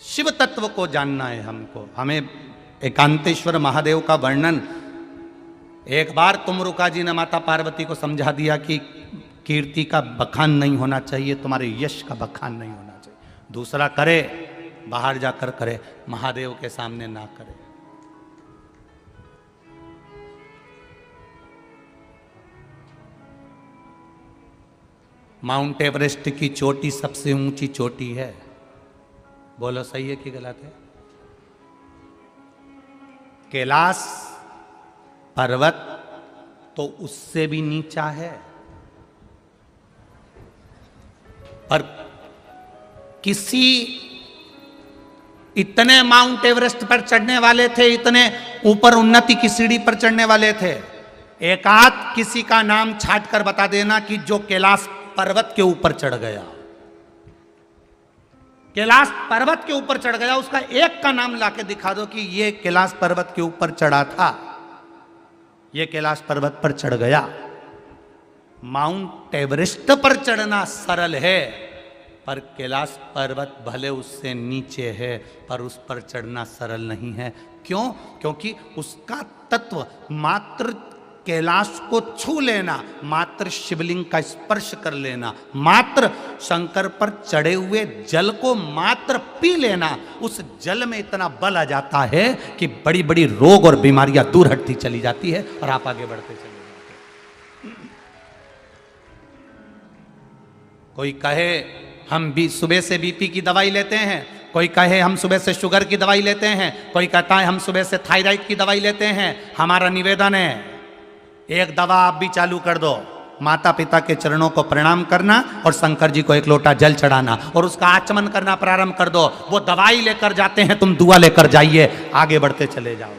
शिव तत्व को जानना है हमको। हमें एकांतेश्वर महादेव का वर्णन एक बार तुमरुका जी ने माता पार्वती को समझा दिया कि कीर्ति का बखान नहीं होना चाहिए, तुम्हारे यश का बखान नहीं होना चाहिए। दूसरा करे बाहर जाकर करे, महादेव के सामने ना करे। माउंट एवरेस्ट की चोटी सबसे ऊंची चोटी है, बोलो सही है कि गलत है? कैलाश पर्वत तो उससे भी नीचा है, पर किसी इतने माउंट एवरेस्ट पर चढ़ने वाले थे, इतने ऊपर उन्नति की सीढ़ी पर चढ़ने वाले थे, एक आध किसी का नाम छाट कर बता देना कि जो कैलाश पर्वत के ऊपर चढ़ गया, कैलाश पर्वत के ऊपर चढ़ गया, उसका एक का नाम लाके दिखा दो कि ये कैलाश पर्वत के ऊपर चढ़ा था, ये कैलाश पर्वत पर चढ़ गया। माउंट एवरेस्ट पर चढ़ना सरल है, पर कैलाश पर्वत भले उससे नीचे है, पर उस पर चढ़ना सरल नहीं है। क्यों? क्योंकि उसका तत्व मात्र कैलाश को छू लेना, मात्र शिवलिंग का स्पर्श कर लेना, मात्र शंकर पर चढ़े हुए जल को मात्र पी लेना, उस जल में इतना बल आ जाता है कि बड़ी बड़ी रोग और बीमारियां दूर हटती चली जाती है और आप आगे बढ़ते चले जाते हैं। कोई कहे हम भी सुबह से बीपी की दवाई लेते हैं, कोई कहे हम सुबह से शुगर की दवाई लेते हैं, कोई कहता है हम सुबह से थायराइड की दवाई लेते हैं। हमारा निवेदन है एक दवा आप भी चालू कर दो, माता पिता के चरणों को प्रणाम करना और शंकर जी को एक लोटा जल चढ़ाना और उसका आचमन करना प्रारंभ कर दो। वो दवाई लेकर जाते हैं, तुम दुआ लेकर जाइए, आगे बढ़ते चले जाओ।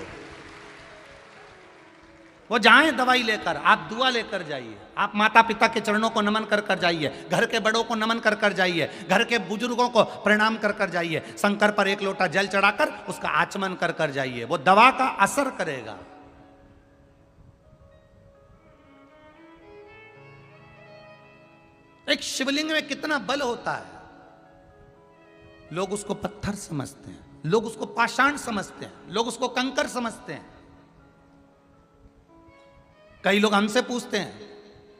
वो जाएं दवाई लेकर, आप दुआ लेकर जाइए, आप माता पिता के चरणों को नमन कर कर जाइए, घर के बड़ों को नमन कर कर जाइए, घर के बुजुर्गों को प्रणाम कर कर जाइए, शंकर पर एक लोटा जल चढ़ाकर उसका आचमन कर कर जाइए, वो दवा का असर करेगा। एक शिवलिंग में कितना बल होता है, लोग उसको पत्थर समझते हैं, लोग उसको पाषाण समझते हैं, लोग उसको कंकर समझते हैं। कई लोग हमसे पूछते हैं,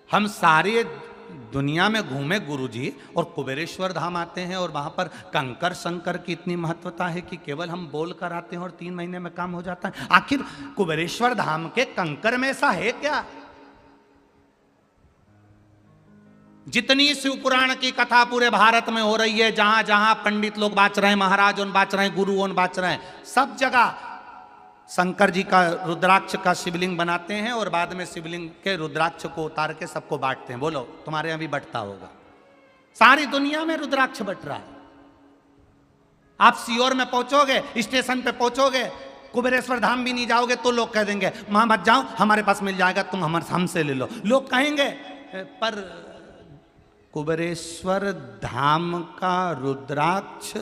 हम सारे दुनिया में घूमे गुरुजी और कुबेरेश्वर धाम आते हैं और वहां पर कंकर शंकर की इतनी महत्वता है कि केवल हम बोल कर आते हैं और 3 महीने में काम हो जाता है। आखिर कुबेरेश्वर धाम के कंकर में ऐसा है क्या? जितनी शिव पुराण की कथा पूरे भारत में हो रही है, जहां जहां पंडित लोग बाच रहे हैं, महाराज उन बाच रहे हैं, गुरु उन बाच रहे हैं, सब जगह शंकर जी का रुद्राक्ष का शिवलिंग बनाते हैं और बाद में शिवलिंग के रुद्राक्ष को उतार के सबको बांटते हैं। बोलो तुम्हारे यहां भी बंटता होगा? सारी दुनिया में रुद्राक्ष बंट रहा है। आप सीहोर में पहुंचोगे, स्टेशन पे पहुंचोगे, कुबेरेश्वर धाम भी नहीं जाओगे तो लोग कह देंगे वहां मत जाओ, हमारे पास मिल जाएगा, तुम हमसे ले लो। लोग कहेंगे, पर कुबेरेश्वर धाम का रुद्राक्ष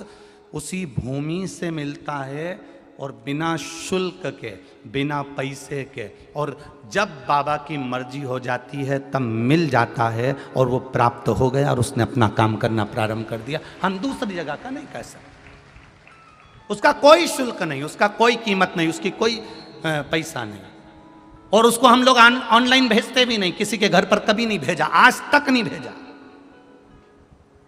उसी भूमि से मिलता है और बिना शुल्क के, बिना पैसे के, और जब बाबा की मर्जी हो जाती है तब मिल जाता है और वो प्राप्त हो गया और उसने अपना काम करना प्रारंभ कर दिया। हम दूसरी जगह का नहीं कह सकते। उसका कोई शुल्क नहीं, उसका कोई कीमत नहीं, उसकी कोई पैसा नहीं, और उसको हम लोग ऑनलाइन भेजते भी नहीं, किसी के घर पर कभी नहीं भेजा, आज तक नहीं भेजा।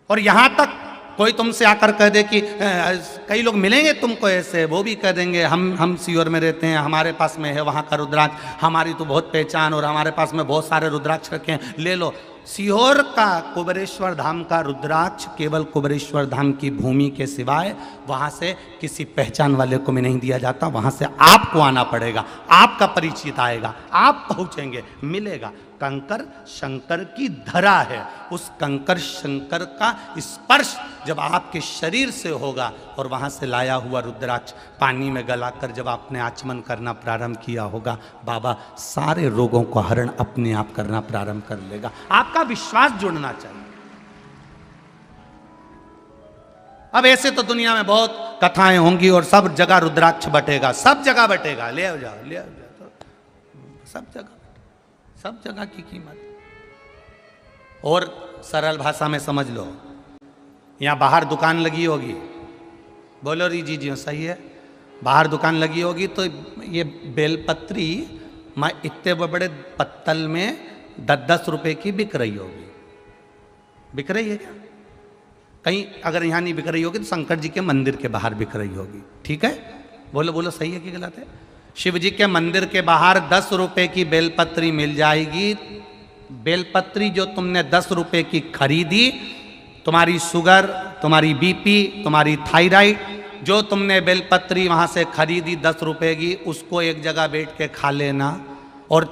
और यहां तक कोई तुमसे आकर कह दे कि कई लोग मिलेंगे तुमको ऐसे, वो भी कह देंगे हम सीहोर में रहते हैं, हमारे पास में है वहाँ का रुद्राक्ष, हमारी तो बहुत पहचान और हमारे पास में बहुत सारे रुद्राक्ष रखे हैं, ले लो। सीहोर का कुबेरेश्वर धाम का रुद्राक्ष केवल कुबेरेश्वर धाम की भूमि के सिवाय वहाँ से किसी पहचान वाले को भी नहीं दिया जाता। वहाँ से आपको आना पड़ेगा, आपका परिचित आएगा, आप पहुँचेंगे, मिलेगा। कंकर शंकर की धरा है, उस कंकर शंकर का स्पर्श जब आपके शरीर से होगा और वहां से लाया हुआ रुद्राक्ष पानी में गलाकर जब आपने आचमन करना प्रारंभ किया होगा, बाबा सारे रोगों को हरण अपने आप करना प्रारंभ कर लेगा। आपका विश्वास जुड़ना चाहिए। अब ऐसे तो दुनिया में बहुत कथाएं होंगी और सब जगह रुद्राक्ष बटेगा, सब जगह बटेगा, ले आओ जाओ, ले आओ जाओ, तो सब जगह, सब जगह की कीमत। और सरल भाषा में समझ लो, यहाँ बाहर दुकान लगी होगी, बोलो री जी जी सही है। बाहर दुकान लगी होगी तो ये बेलपत्री मैं इतने बड़े पत्तल में 10-10 रुपए की बिक रही होगी। बिक रही है क्या? कहीं अगर यहाँ नहीं बिक रही होगी तो शंकर जी के मंदिर के बाहर बिक रही होगी। ठीक है, बोलो बोलो सही है कि गलत है? शिव जी के मंदिर के बाहर 10 रुपए की बेलपत्री मिल जाएगी। बेलपत्री जो तुमने 10 रुपए की खरीदी, तुम्हारी शुगर, तुम्हारी बीपी, तुम्हारी थायराइड, जो तुमने बेलपत्री वहां से खरीदी 10 रुपए की, उसको एक जगह बैठ के खा लेना। और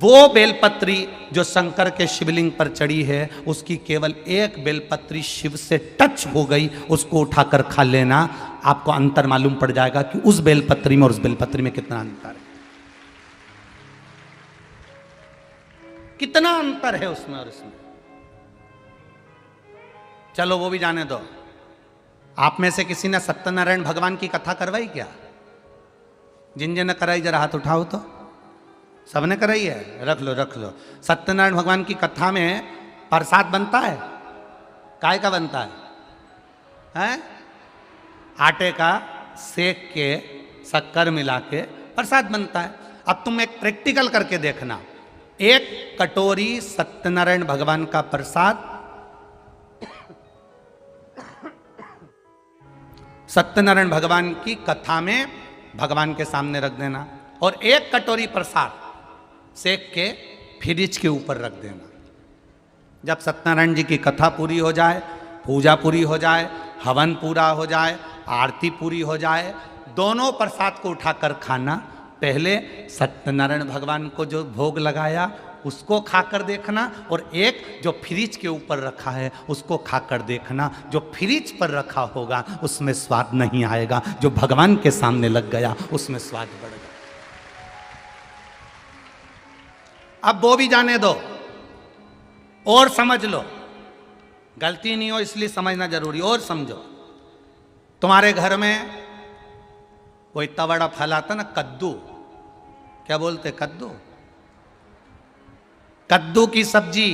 वो बेलपत्री जो शंकर के शिवलिंग पर चढ़ी है, उसकी केवल एक बेलपत्री शिव से टच हो गई, उसको उठाकर खा लेना। आपको अंतर मालूम पड़ जाएगा कि उस बेलपत्री में और उस बेलपत्री में कितना अंतर है, कितना अंतर है उसमें और इसमें। चलो वो भी जाने दो। आप में से किसी ने सत्यनारायण भगवान की कथा करवाई क्या? जिन जिन ने कराई जरा हाथ उठाओ तो। सबने कराई है? रख लो रख लो। सत्यनारायण भगवान की कथा में प्रसाद बनता है। काय का बनता है? हैं? आटे का सेक के शक्कर मिला के प्रसाद बनता है। अब तुम एक प्रैक्टिकल करके देखना। एक कटोरी सत्यनारायण भगवान का प्रसाद सत्यनारायण भगवान की कथा में भगवान के सामने रख देना, और एक कटोरी प्रसाद सेक के फ्रिज के ऊपर रख देना। जब सत्यनारायण जी की कथा पूरी हो जाए, पूजा पूरी हो जाए, हवन पूरा हो जाए, आरती पूरी हो जाए, दोनों प्रसाद को उठाकर खाना। पहले सत्यनारायण भगवान को जो भोग लगाया उसको खाकर देखना, और एक जो फ्रिज के ऊपर रखा है उसको खाकर देखना। जो फ्रिज पर रखा होगा उसमें स्वाद नहीं आएगा, जो भगवान के सामने लग गया उसमें स्वाद बढ़ गया। अब वो भी जाने दो और समझ लो, गलती नहीं हो इसलिए समझना जरूरी। और समझो, तुम्हारे घर में कोई इतना बड़ा फल आता ना, कद्दू, क्या बोलते? कद्दू। कद्दू की सब्जी,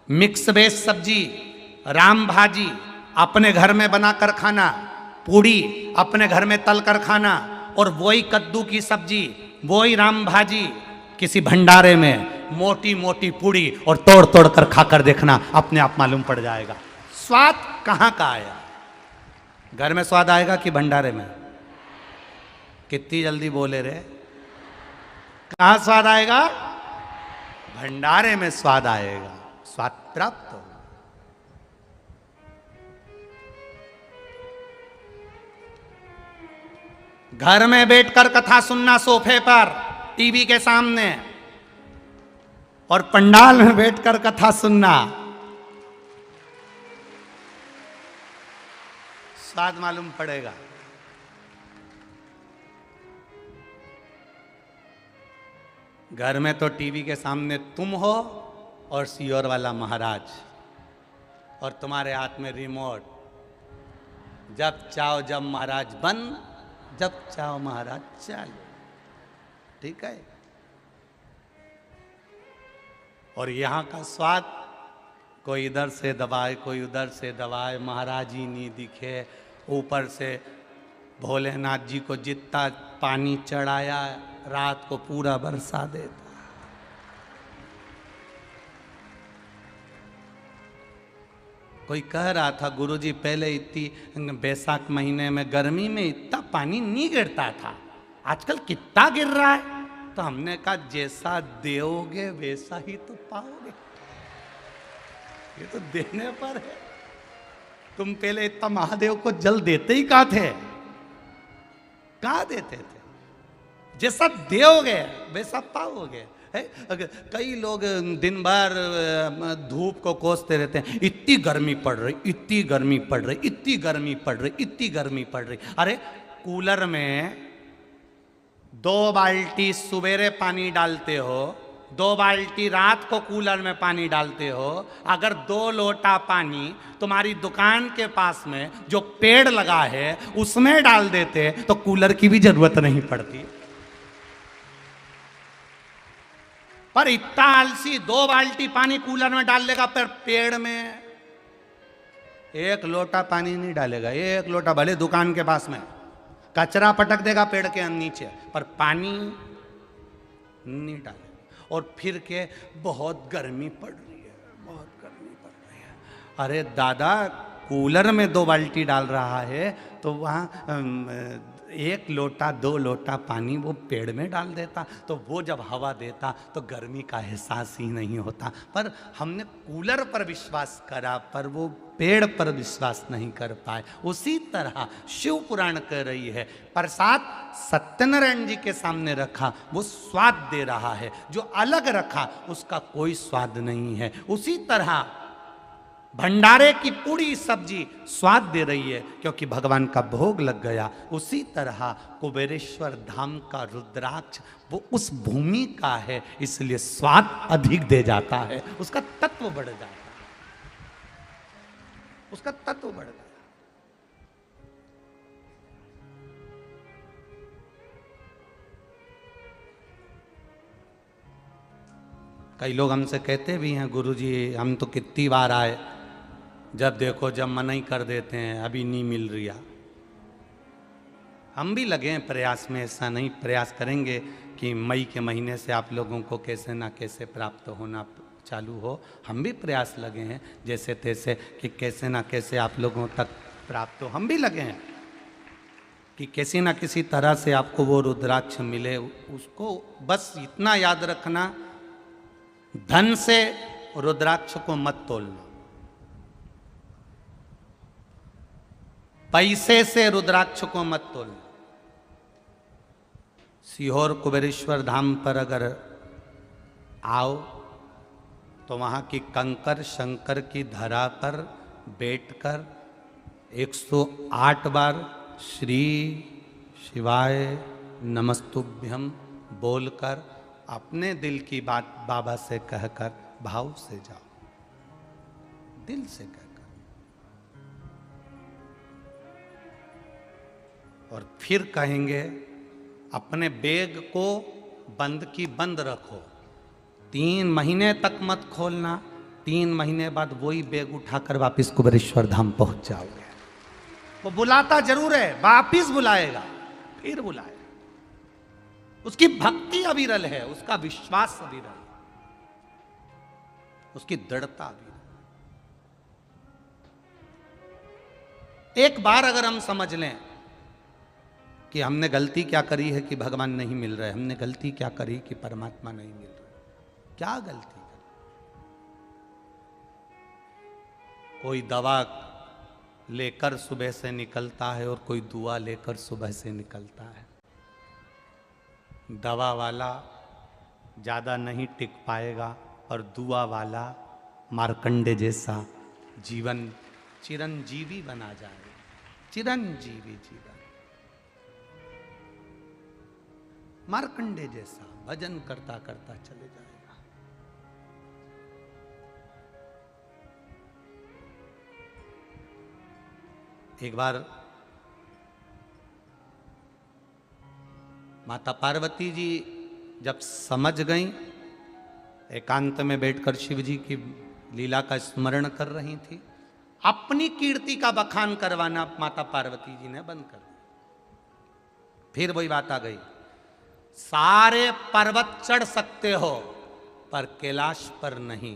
मिक्स वेज सब्जी, राम भाजी अपने घर में बनाकर खाना, पूड़ी अपने घर में तल कर खाना, और वही कद्दू की सब्जी, वही राम भाजी किसी भंडारे में मोटी मोटी पूड़ी और तोड़ तोड़ कर खाकर देखना, अपने आप मालूम पड़ जाएगा स्वाद कहां का आया। घर में स्वाद आएगा कि भंडारे में? कितनी जल्दी बोले रे। कहां स्वाद आएगा? भंडारे में स्वाद आएगा, स्वाद प्राप्त हो। घर में बैठकर कथा सुनना सोफे पर, टीवी के सामने, और पंडाल में बैठकर कथा सुनना, स्वाद मालूम पड़ेगा। घर में तो टीवी के सामने तुम हो और सियोर वाला महाराज, और तुम्हारे हाथ में रिमोट। जब चाहो जब महाराज बंद, जब चाहो महाराज चालू। ठीक है? और यहाँ का स्वाद कोई इधर से दबाए, कोई उधर से दबाए, महाराज ही नहीं दिखे। ऊपर से भोलेनाथ जी को जितना पानी चढ़ाया, रात को पूरा बरसा देता। कोई कह रहा था, गुरुजी पहले इतनी बैसाख महीने में गर्मी में इतना पानी नहीं गिरता था, आजकल कितना गिर रहा है। तो हमने कहा जैसा दोगे वैसा ही तो पाओगे, ये तो देने पर है। तुम पहले इतना महादेव को जल देते ही कहाँ थे? कहाँ देते थे? जैसा दोगे वैसा पाओगे। कई लोग दिन भर धूप को कोसते रहते हैं, इतनी गर्मी पड़ रही, इतनी गर्मी पड़ रही, इतनी गर्मी पड़ रही, इतनी गर्मी पड़ रही। अरे कूलर में 2 बाल्टी सवेरे पानी डालते हो, 2 बाल्टी रात को कूलर में पानी डालते हो। अगर 2 लोटा पानी तुम्हारी दुकान के पास में जो पेड़ लगा है उसमें डाल देते तो कूलर की भी जरूरत नहीं पड़ती। पर इतना आलसी 2 बाल्टी पानी कूलर में डाल लेगा, पर पेड़ में एक लोटा पानी नहीं डालेगा, एक लोटा, भले दुकान के पास में कचरा पटक देगा पेड़ के नीचे, पर पानी नहीं डालेगा। और फिर के बहुत गर्मी पड़ रही है, बहुत गर्मी पड़ रही है। अरे दादा, कूलर में 2 बाल्टी डाल रहा है तो वहाँ 1 लोटा 2 लोटा पानी वो पेड़ में डाल देता, तो वो जब हवा देता तो गर्मी का एहसास ही नहीं होता। पर हमने कूलर पर विश्वास करा, पर वो पेड़ पर विश्वास नहीं कर पाए। उसी तरह शिव पुराण कह रही है, प्रसाद सत्यनारायण जी के सामने रखा, वो स्वाद दे रहा है, जो अलग रखा उसका कोई स्वाद नहीं है। उसी तरह भंडारे की पूरी सब्जी स्वाद दे रही है क्योंकि भगवान का भोग लग गया। उसी तरह कुबेरेश्वर धाम का रुद्राक्ष वो उस भूमि का है, इसलिए स्वाद अधिक दे जाता है, उसका तत्व बढ़ जाता है, उसका तत्व बढ़ जाता है। कई लोग हमसे कहते भी हैं, गुरुजी हम तो कितनी बार आए, जब देखो जब मना ही कर देते हैं, अभी नहीं मिल रही। हम भी लगे हैं प्रयास में, ऐसा नहीं, प्रयास करेंगे कि मई के महीने से आप लोगों को कैसे ना कैसे प्राप्त होना चालू हो। हम भी प्रयास लगे हैं जैसे तैसे कि कैसे ना कैसे आप लोगों तक प्राप्त हो। हम भी लगे हैं कि किसी ना किसी तरह से आपको वो रुद्राक्ष मिले। उसको बस इतना याद रखना, धन से रुद्राक्ष को मत तोलना, पैसे से रुद्राक्ष को मत तोलना। सीहोर कुबेरेश्वर धाम पर अगर आओ तो वहाँ की कंकर शंकर की धरा पर बैठकर 108 बार श्री शिवाय नमस्तुभ्यम बोलकर अपने दिल की बात बाबा से कहकर भाव से जाओ, दिल से कहकर। और फिर कहेंगे अपने बैग को बंद की बंद रखो, 3 महीने तक मत खोलना, 3 महीने बाद वही बैग उठाकर वापिस कुबेरेश्वर धाम पहुंच जाओगे। वो बुलाता जरूर है, वापिस बुलाएगा, फिर बुलाएगा। उसकी भक्ति अविरल है, उसका विश्वास अविरल है, उसकी दृढ़ता अविरल। एक बार अगर हम समझ लें कि हमने गलती क्या करी है कि भगवान नहीं मिल रहे, हमने गलती क्या करी कि परमात्मा नहीं मिल रहे, क्या गलती करी? कोई दवा लेकर सुबह से निकलता है और कोई दुआ लेकर सुबह से निकलता है। दवा वाला ज़्यादा नहीं टिक पाएगा और दुआ वाला मार्कंडे जैसा जीवन चिरंजीवी बना जाएगा, चिरंजीवी जीवन। मार्कंडे जैसा भजन करता करता चले जाएगा। एक बार माता पार्वती जी जब समझ गईं, एकांत में बैठकर शिव जी की लीला का स्मरण कर रही थी, अपनी कीर्ति का बखान करवाना माता पार्वती जी ने बंद कर दिया। फिर वही बात आ गई, सारे पर्वत चढ़ सकते हो पर कैलाश पर नहीं।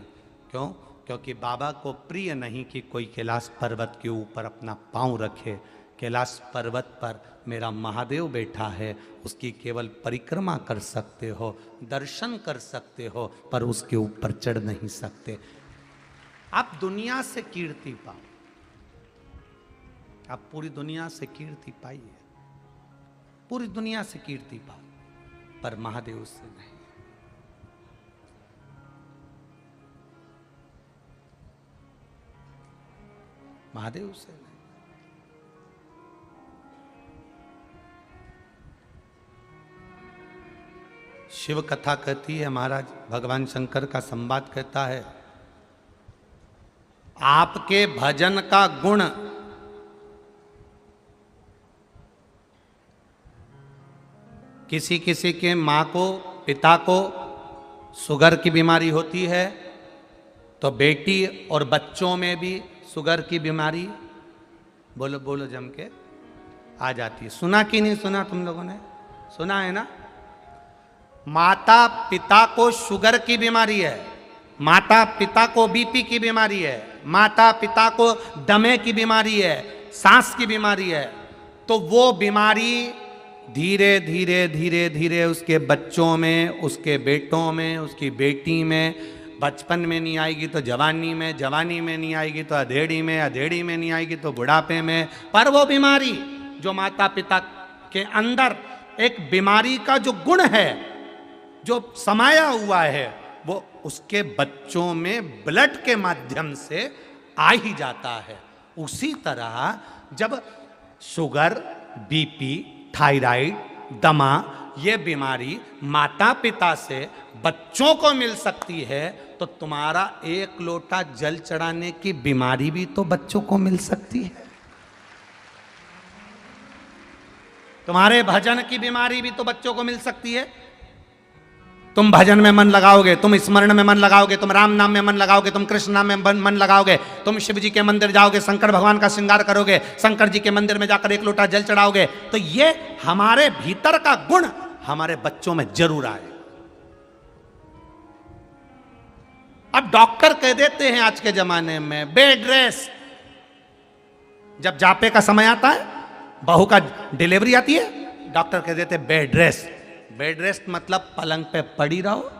क्यों? क्योंकि बाबा को प्रिय नहीं कि कोई कैलाश पर्वत के ऊपर अपना पांव रखे। कैलाश पर्वत पर मेरा महादेव बैठा है, उसकी केवल परिक्रमा कर सकते हो, दर्शन कर सकते हो, पर उसके ऊपर चढ़ नहीं सकते। आप दुनिया से कीर्ति पाओ, आप पूरी दुनिया से कीर्ति पाइए, पूरी दुनिया से कीर्ति पाओ, पर महादेव से नहीं। महादेव से नहीं। शिव कथा कहती है, महाराज भगवान शंकर का संवाद कहता है, आपके भजन का गुण किसी किसी के माँ को, पिता को शुगर की बीमारी होती है तो बेटी और बच्चों में भी शुगर की बीमारी, बोलो बोलो जम के, आ जाती है। सुना कि नहीं सुना? तुम लोगों ने सुना है ना? माता पिता को शुगर की बीमारी है, माता पिता को बीपी की बीमारी है, माता पिता को दमे की बीमारी है, सांस की बीमारी है, तो वो बीमारी धीरे धीरे धीरे धीरे उसके बच्चों में, उसके बेटों में, उसकी बेटी में, बचपन में नहीं आएगी तो जवानी में, जवानी में नहीं आएगी तो अधेड़ी में, अधेड़ी में नहीं आएगी तो बुढ़ापे में। पर वो बीमारी जो माता पिता के अंदर एक बीमारी का जो गुण है, जो समाया हुआ है, वो उसके बच्चों में ब्लड के माध्यम से आ ही जाता है। उसी तरह जब शुगर, बीपी, थायराइड, दमा, ये बीमारी माता पिता से बच्चों को मिल सकती है, तो तुम्हारा एक लोटा जल चढ़ाने की बीमारी भी तो बच्चों को मिल सकती है। तुम्हारे भजन की बीमारी भी तो बच्चों को मिल सकती है। तुम भजन में मन लगाओगे, तुम स्मरण में मन लगाओगे, तुम राम नाम में मन लगाओगे, तुम कृष्ण नाम में मन लगाओगे, तुम शिव जी के मंदिर जाओगे, शंकर भगवान का श्रृंगार करोगे, शंकर जी के मंदिर में जाकर एक लोटा जल चढ़ाओगे, तो ये हमारे भीतर का गुण हमारे बच्चों में जरूर आए। अब डॉक्टर कह देते हैं आज के जमाने में बेड रेस्ट, जब जापे का समय आता है, बहू का डिलीवरी आती है, डॉक्टर कह देते बेड रेस्ट। बेड रेस्ट मतलब पलंग पे पड़ी रहो,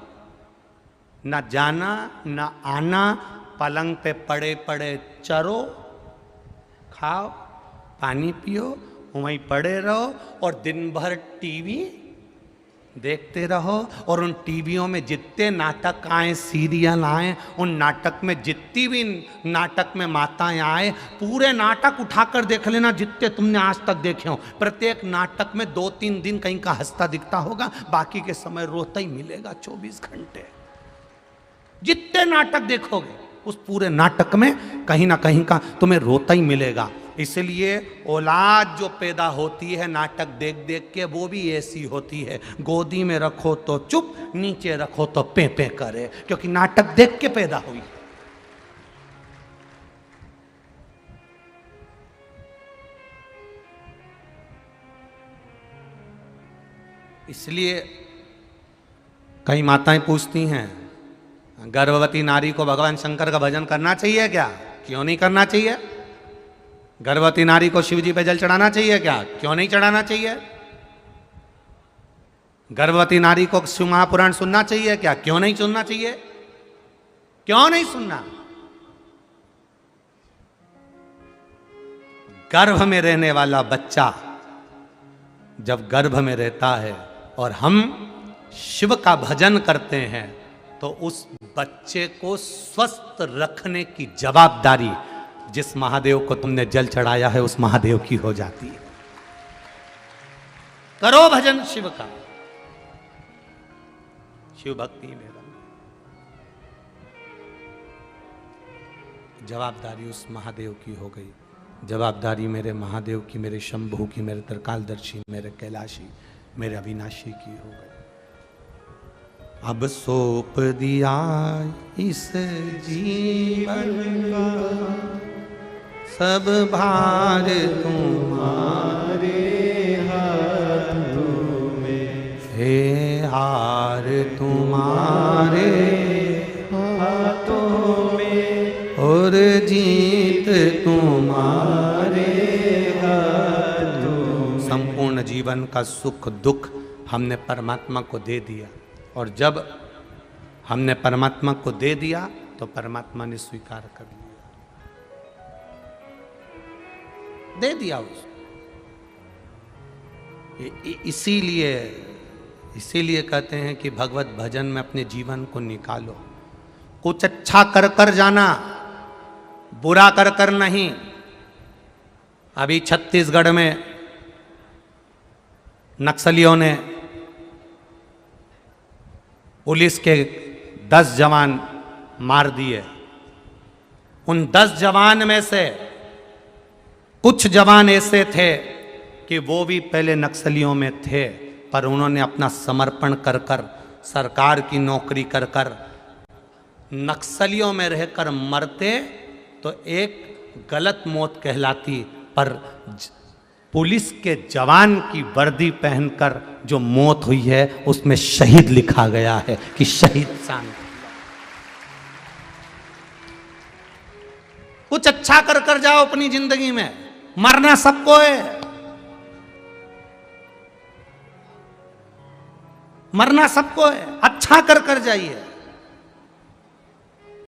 ना जाना ना आना, पलंग पे पड़े पड़े चरो, खाओ, पानी पियो, वहीं पड़े रहो और दिन भर टीवी देखते रहो। और उन टीवियों में जितने नाटक आए, सीरियल आए, उन नाटक में जितनी भी नाटक में माताएं आए, पूरे नाटक उठाकर देख लेना जितने तुमने आज तक देखे हो। प्रत्येक नाटक में 2-3 दिन कहीं का हंसता दिखता होगा, बाकी के समय रोता ही मिलेगा 24 घंटे। जितने नाटक देखोगे उस पूरे नाटक में कहीं ना कहीं का तुम्हें रोता ही मिलेगा। इसलिए औलाद जो पैदा होती है नाटक देख देख के, वो भी ऐसी होती है, गोदी में रखो तो चुप, नीचे रखो तो पे पे करे, क्योंकि नाटक देख के पैदा हुई। इसलिए कई माताएं पूछती हैं, गर्भवती नारी को भगवान शंकर का भजन करना चाहिए क्या? क्यों नहीं करना चाहिए? गर्भवती नारी को शिव जी पे जल चढ़ाना चाहिए क्या? क्यों नहीं चढ़ाना चाहिए? गर्भवती नारी को शिव महापुराण सुनना चाहिए क्या? क्यों नहीं सुनना चाहिए? क्यों नहीं सुनना? गर्भ में रहने वाला बच्चा जब गर्भ में रहता है और हम शिव का भजन करते हैं, तो उस बच्चे को स्वस्थ रखने की जवाबदारी जिस महादेव को तुमने जल चढ़ाया है उस महादेव की हो जाती है। करो भजन शिव का, शिव भक्ति में रहो। जवाबदारी उस महादेव की हो गई, जवाबदारी मेरे महादेव की, मेरे शंभू की, मेरे त्रिकालदर्शी, मेरे कैलाशी, मेरे अविनाशी की हो गई। अब सौंप दिया इस जीवन का सब भार तुम्हारे हाथों में, हे हार तुम्हारे हाथों में, और जीत तुम्हारे हाथों में। संपूर्ण जीवन का सुख दुख हमने परमात्मा को दे दिया, और जब हमने परमात्मा को दे दिया तो परमात्मा ने स्वीकार कर लिया, दे दिया उसको। इसीलिए कहते हैं कि भगवत भजन में अपने जीवन को निकालो। कुछ अच्छा कर कर जाना, बुरा कर कर नहीं। अभी छत्तीसगढ़ में नक्सलियों ने पुलिस के 10 जवान मार दिए। उन 10 जवान में से कुछ जवान ऐसे थे कि वो भी पहले नक्सलियों में थे, पर उन्होंने अपना समर्पण कर कर, सरकार की नौकरी कर कर, नक्सलियों में रहकर मरते तो एक गलत मौत कहलाती, पर पुलिस के जवान की वर्दी पहनकर जो मौत हुई है उसमें शहीद लिखा गया है कि शहीद शान। कुछ अच्छा कर कर जाओ अपनी जिंदगी में, मरना सबको है, मरना सबको है, अच्छा कर कर जाइए।